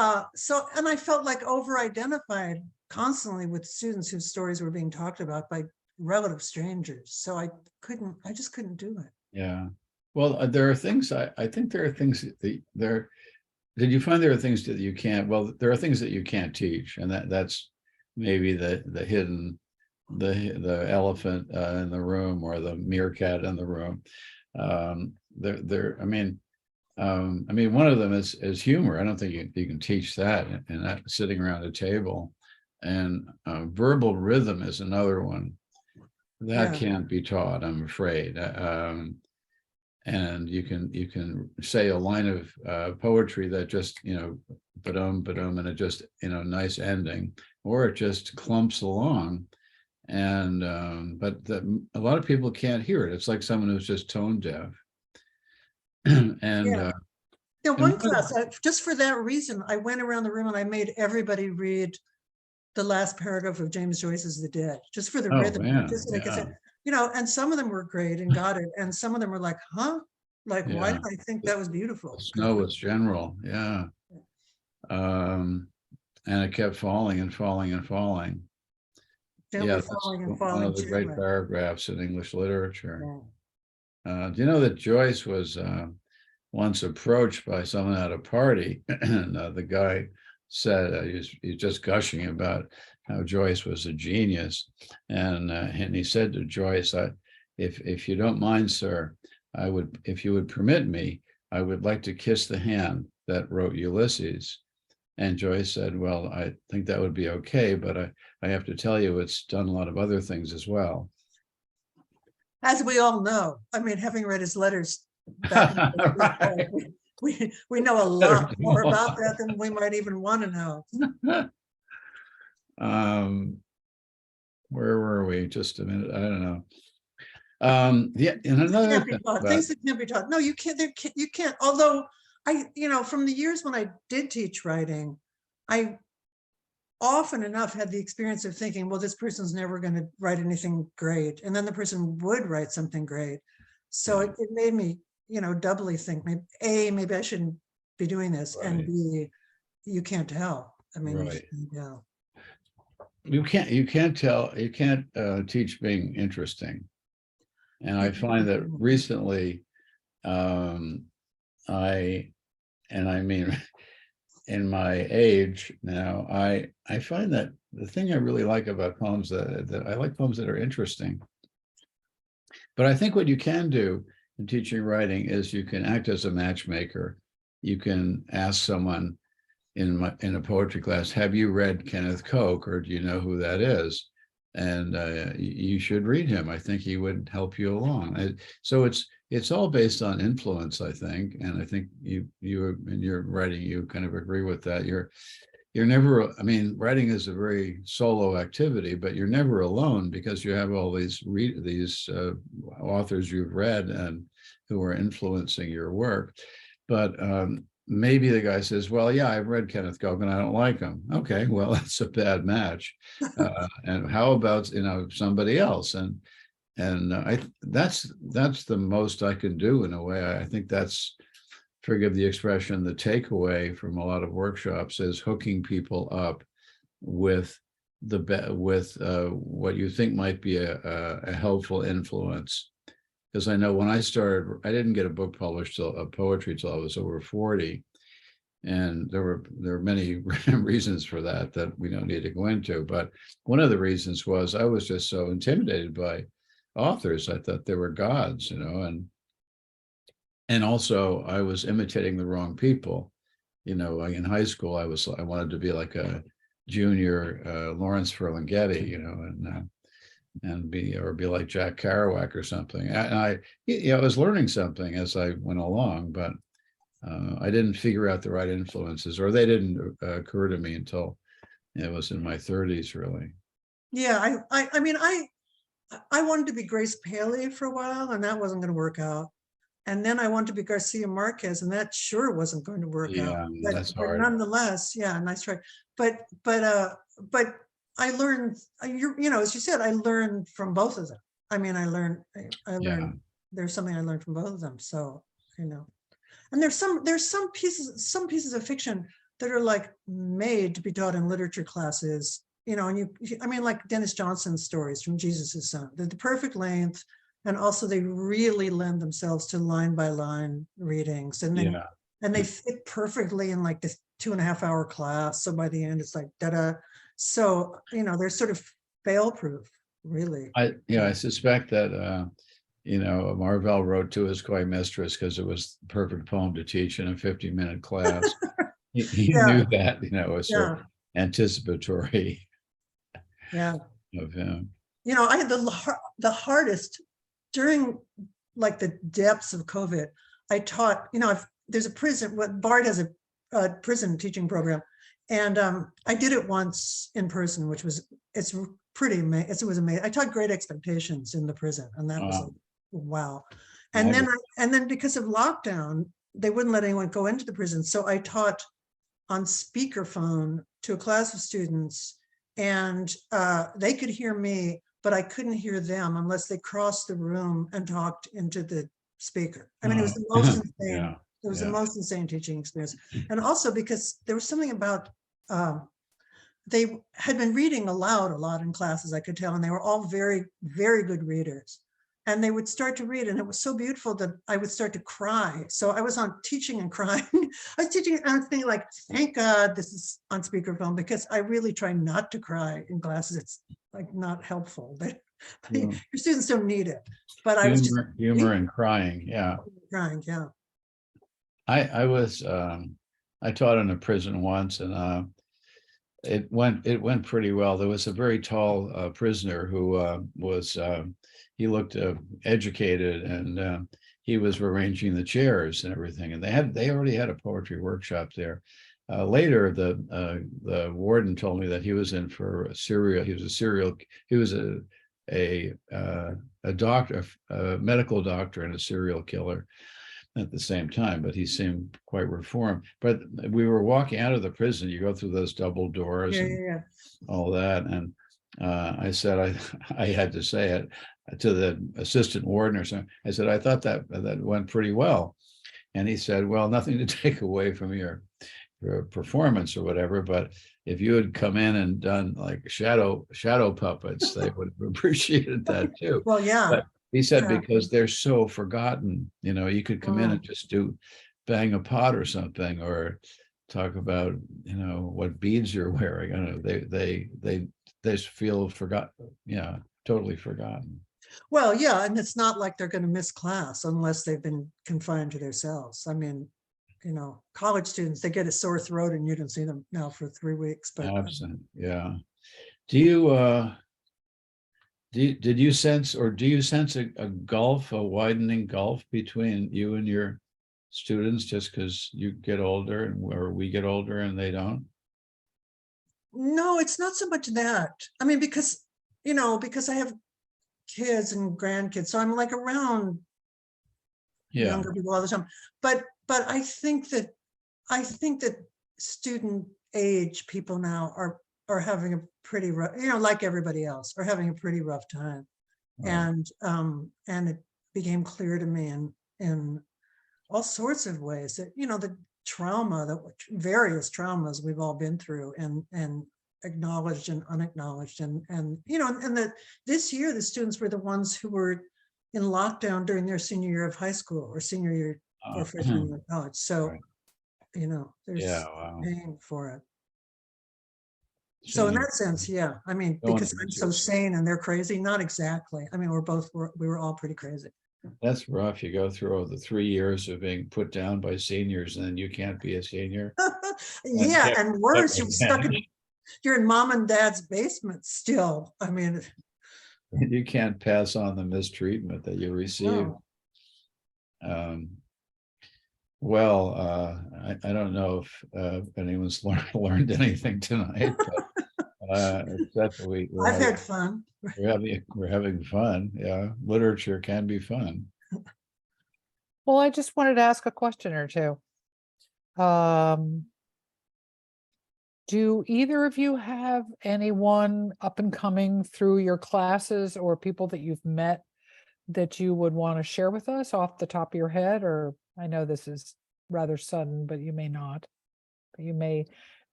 and I felt like over-identified constantly with students whose stories were being talked about by relative strangers. So I just couldn't do it. Yeah. Well, there are things, I think there are things that did you find there are things that you can't, well, there are things that you can't teach, and that's maybe the hidden, the elephant in the room, or the meerkat in the room. I mean, one of them is humor. I don't think you can teach that and that sitting around a table. And verbal rhythm is another one. that Yeah. can't be taught, I'm afraid. And you can say a line of poetry that just, ba-dum, ba-dum, and it just, nice ending, or it just clumps along. And but a lot of people can't hear it. It's like someone who's just tone deaf. And Yeah. and One class, just for that reason, I went around the room and I made everybody read the last paragraph of James Joyce's The Dead, just for the rhythm, just so they could say, and some of them were great and got it, and some of them were like, huh? Like, why did I think that was beautiful? The snow was general, yeah. And it kept falling and falling and falling. Gently Yeah, that's falling and one falling of the great gently. paragraphs in English literature. Yeah. Do you know that Joyce was once approached by someone at a party, and the guy said he's just gushing about how Joyce was a genius, and he said to Joyce, if you don't mind, sir, if you would permit me, I would like to kiss the hand that wrote Ulysses. And Joyce said, well, I think that would be okay, but I have to tell you, it's done a lot of other things as well. As we all know, I mean, having read his letters back in the day, we know a lot more about that than we might even want to know. Where were we? Just a minute. I don't know. Yeah, and another thing things that can't be taught. No, you can't. You can't. Although from the years when I did teach writing, I often enough had the experience of thinking, well, this person's never going to write anything great, and then the person would write something great. So it made me, doubly think, maybe I shouldn't be doing this, and B, you can't tell. I mean, you can't tell. You can't teach being interesting. And I find that recently, I mean, in my age now, I find that the thing I really like about poems that I like poems that are interesting. But I think what you can do in teaching writing is you can act as a matchmaker. You can ask someone in a poetry class, have you read Kenneth Koch, or do you know who that is? And you should read him. I think he would help you along. So it's all based on influence, I think. And I think you in your writing, you kind of agree with that. You're never, I mean, writing is a very solo activity, but you're never alone, because you have all these authors you've read and who are influencing your work. But maybe the guy says, well, yeah, I've read Kenneth Koch and I don't like him. Okay, well, that's a bad match. And how about, somebody else? And that's the most I can do in a way. I think that's, forgive the expression, the takeaway from a lot of workshops is hooking people up with what you think might be a helpful influence. Because I know when I started, I didn't get a book published of poetry till I was over 40. And there were many reasons for that we don't need to go into. But one of the reasons was I was just so intimidated by authors. I thought they were gods, and also I was imitating the wrong people. Like in high school, I wanted to be like a junior Lawrence Ferlinghetti, and be like Jack Kerouac or something. And I was learning something as I went along, but I didn't figure out the right influences, or they didn't occur to me until it was in my 30s, really. Yeah, I mean, I wanted to be Grace Paley for a while, and that wasn't going to work out. And then I wanted to be Garcia Marquez, and that sure wasn't going to work out. But, that's hard. But nonetheless, yeah, nice try. But I learned, as you said, I learned from both of them. I mean, I learned. There's something I learned from both of them. So, and there's some pieces of fiction that are like made to be taught in literature classes. And I mean, like Dennis Johnson's stories from Jesus' Son. They're the perfect length. And also they really lend themselves to line by line readings. And then they fit perfectly in like this 2.5 hour class. So by the end, it's like da-da. So, they're sort of fail proof, really. I suspect that, Marvell wrote to his coy mistress because it was the perfect poem to teach in a 50-minute class. He knew that, it was sort of anticipatory of him. I had the hardest during like the depths of COVID. I taught, there's a prison, Bard has a prison teaching program. And I did it once in person, which was, it's pretty amazing. It was amazing. I taught Great Expectations in the prison, and that was like, wow. And then because of lockdown, they wouldn't let anyone go into the prison. So I taught on speakerphone to a class of students, and they could hear me, but I couldn't hear them unless they crossed the room and talked into the speaker. I mean, it was the most insane. It was the most insane teaching experience. And also because there was something about, they had been reading aloud a lot in classes, I could tell, and they were all very, very good readers. And they would start to read, and it was so beautiful that I would start to cry. So I was on teaching and crying. I was teaching, and I was thinking like, thank God this is on speakerphone, because I really try not to cry in classes. It's like not helpful. Your students don't need it. But I was just humor and crying. Yeah. Crying, yeah. I taught in a prison once, and it went pretty well. There was a very tall prisoner who he looked educated, and he was arranging the chairs and everything. And they already had a poetry workshop there. Later, the warden told me that he was in for a serial. He was a doctor, a medical doctor, and a serial killer at the same time, but he seemed quite reformed. But we were walking out of the prison. You go through those double doors and all that. And I said, I had to say it to the assistant warden or something. I said, I thought that went pretty well. And he said, well, nothing to take away from your performance or whatever, but if you had come in and done like shadow puppets, they would have appreciated that too. Well, yeah. But he said, because they're so forgotten, you could come in and just bang a pot or something, or talk about, what beads you're wearing. They just feel forgotten. Yeah, totally forgotten. Well, yeah, and it's not like they're going to miss class unless they've been confined to their cells. I mean, college students, they get a sore throat and you don't see them now for 3 weeks. But absent, yeah. Do you did you sense, or do you sense a gulf, a widening gulf between you and your students, just because you get older or we get older and they don't? No, it's not so much that. I mean, because I have kids and grandkids, so I'm like around younger people all the time. But I think that student age people now are having a pretty rough, like everybody else, are having a pretty rough time. Right. And it became clear to me in all sorts of ways that, the trauma, various traumas we've all been through and acknowledged and unacknowledged. And that this year, the students were the ones who were in lockdown during their senior year of high school or senior year or freshman year of college. So, there's paying for it. So in that sense, yeah, I mean, because I'm so sane and they're crazy, not exactly. I mean, we were all pretty crazy. That's rough. You go through all the 3 years of being put down by seniors, and then you can't be a senior. Yeah, and worse, you're in mom and dad's basement still. I mean, you can't pass on the mistreatment that you receive. No. Well, I don't know if anyone's learned anything tonight, but except I've had fun. We're having fun. Yeah, literature can be fun. Well, I just wanted to ask a question or two. Do either of you have anyone up and coming through your classes or people that you've met that you would want to share with us off the top of your head? Or I know this is rather sudden, but you may not. But you may,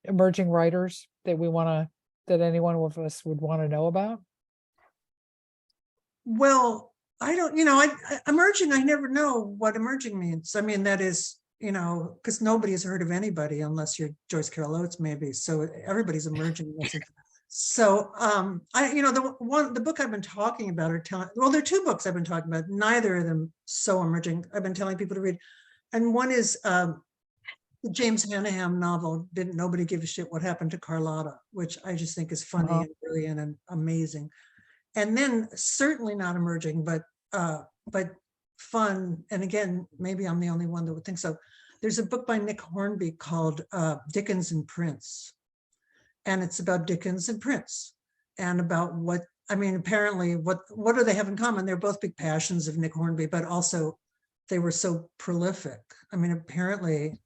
emerging writers that that anyone of us would want to know about? Well, I don't, emerging, I never know what emerging means. I mean, that is, because nobody has heard of anybody unless you're Joyce Carol Oates, maybe. So everybody's emerging. So the book I've been talking about there are 2 books I've been talking about, neither of them so emerging. I've been telling people to read. And one is the James Hannaham novel, Didn't Nobody Give a Shit What Happened to Carlotta, which I just think is funny and brilliant and amazing. And then certainly not emerging, but fun. And again, maybe I'm the only one that would think so. There's a book by Nick Hornby called Dickens and Prince. And it's about Dickens and Prince and about what, I mean, apparently what do they have in common? They're both big passions of Nick Hornby, but also they were so prolific. I mean, apparently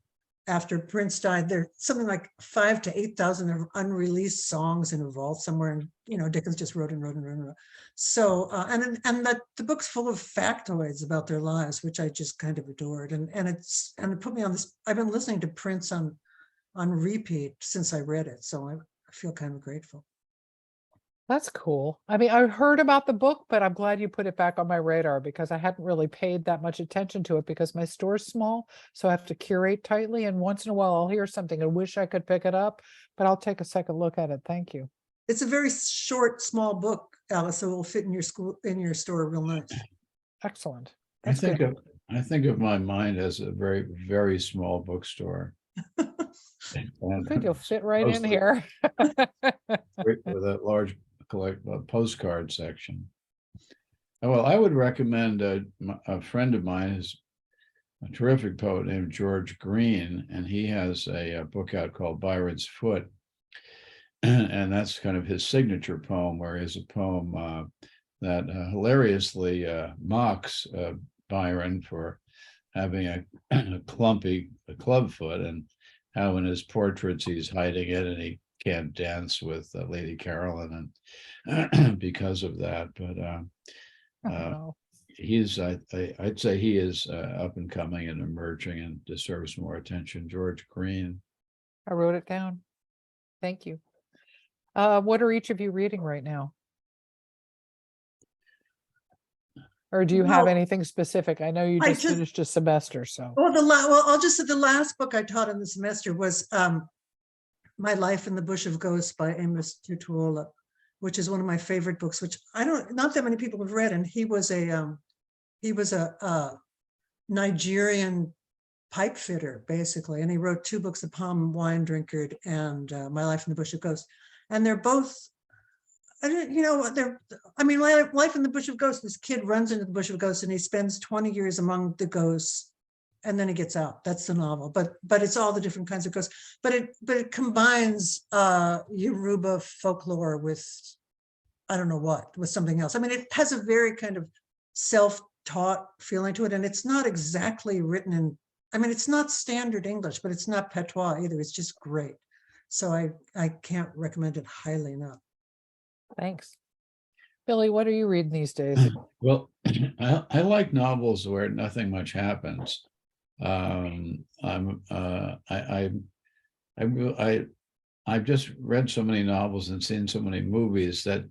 after Prince died, there's something like 5,000 to 8,000 unreleased songs in a vault somewhere. And, you know, Dickens just wrote and wrote and wrote and wrote. So, and that the book's full of factoids about their lives, which I just kind of adored. And it put me on this, I've been listening to Prince on repeat since I read it. So I feel kind of grateful. That's cool. I mean, I heard about the book, but I'm glad you put it back on my radar because I hadn't really paid that much attention to it because my store's small. So I have to curate tightly. And once in a while I'll hear something and wish I could pick it up, but I'll take a second look at it. Thank you. It's a very short, small book, Alice, so it will fit in your store real nice. Excellent. I think of my mind as a very, very small bookstore. Good, you'll fit right in here. With a large postcard section. Well, I would recommend a friend of mine is a terrific poet named George Green, and he has a book out called Byron's Foot. And that's kind of his signature poem, where he has a poem that hilariously mocks Byron for having a clumpy club foot, and how in his portraits he's hiding it and he can't dance with Lady Caroline and because of that. But I'd say he is up and coming and emerging and deserves more attention. George Green. I wrote it down. Thank you. What are each of you reading right now? Or do you have anything specific? I know you just finished a semester, so. I'll just say the last book I taught in the semester was My Life in the Bush of Ghosts by Amos Tutuola, which is one of my favorite books, which not that many people have read. And he was a Nigerian pipe fitter, basically. And he wrote 2 books, The Palm Wine Drinker and My Life in the Bush of Ghosts. And they're both, Life in the Bush of Ghosts, this kid runs into the Bush of Ghosts and he spends 20 years among the ghosts and then he gets out. That's the novel, but it's all the different kinds of ghosts. But it combines Yoruba folklore with, I don't know what, with something else. I mean, it has a very kind of self-taught feeling to it. And it's not exactly written in, it's not standard English, but it's not patois either. It's just great. So I can't recommend it highly enough. Thanks. Billy, what are you reading these days? Well, I like novels where nothing much happens. I've just read so many novels and seen so many movies that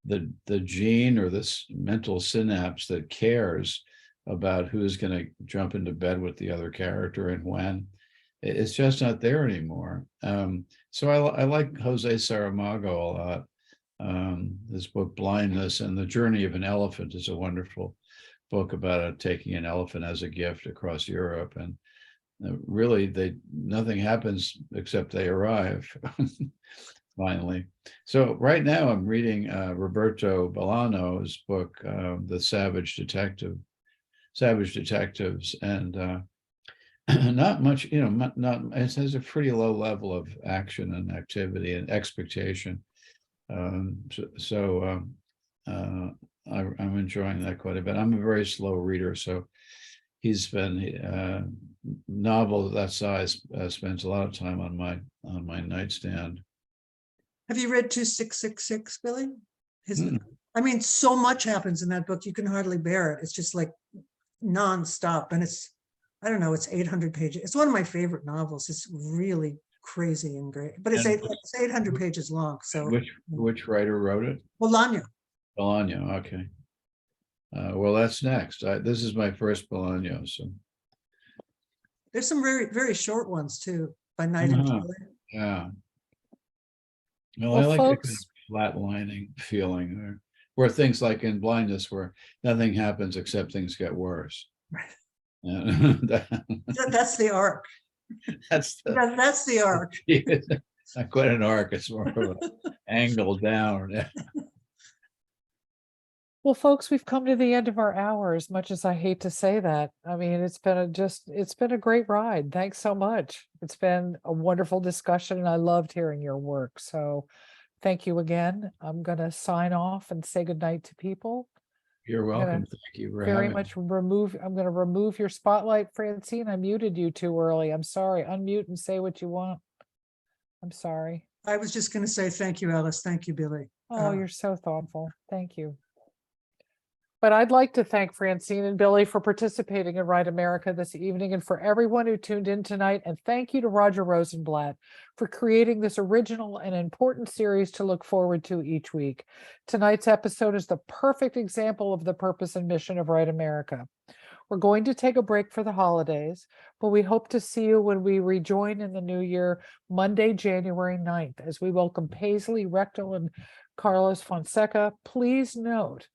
the gene or this mental synapse that cares about who's going to jump into bed with the other character and when, it's just not there anymore. So I like Jose Saramago a lot. This book, Blindness and the Journey of an Elephant, is a wonderful book about taking an elephant as a gift across Europe. And really, nothing happens except they arrive finally. So right now I'm reading Roberto Bolaño's book, The Savage Detectives, and not much, it has a pretty low level of action and activity and expectation. I'm enjoying that quite a bit. I'm a very slow reader, so he's been novel of that size spends a lot of time on my nightstand. Have you read 2666, Billy? So much happens in that book. You can hardly bear it. It's just like nonstop, and it's 800 pages. It's one of my favorite novels. It's really crazy and great, but it's 800 pages long. So which writer wrote it? Bolaño. Okay. Well, that's next. This is my first Bolaño. So there's some very, very short ones too, by Night and Day. Yeah. Well, I like the kind of flatlining feeling there, where things like in Blindness, where nothing happens except things get worse. Right. That's the arc. That's the arc. Not quite an arc, it's more of an angle down. Well, folks, we've come to the end of our hour, as much as I hate to say that. I mean, it's been a great ride. Thanks so much. It's been a wonderful discussion and I loved hearing your work. So thank you again. I'm gonna sign off and say goodnight to people. You're I'm gonna welcome. Thank you for very having me. much I'm gonna remove your spotlight, Francine. I muted you too early. I'm sorry. Unmute and say what you want. I'm sorry. I was just going to say thank you, Alice. Thank you, Billy. Oh, you're so thoughtful. Thank you. But I'd like to thank Francine and Billy for participating in Right America this evening and for everyone who tuned in tonight. And thank you to Roger Rosenblatt for creating this original and important series to look forward to each week. Tonight's episode is the perfect example of the purpose and mission of Right America. We're going to take a break for the holidays, but we hope to see you when we rejoin in the new year, Monday, January 9th, as we welcome Paisley Rechtel and Carlos Fonseca. Please note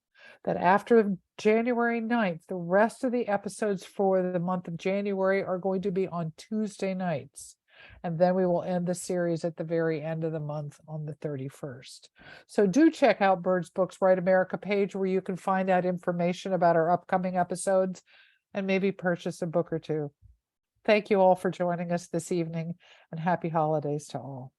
that after January 9th, the rest of the episodes for the month of January are going to be on Tuesday nights. And then we will end the series at the very end of the month on the 31st. So do check out Bird's Books Right America page where you can find out information about our upcoming episodes and maybe purchase a book or two. Thank you all for joining us this evening and happy holidays to all.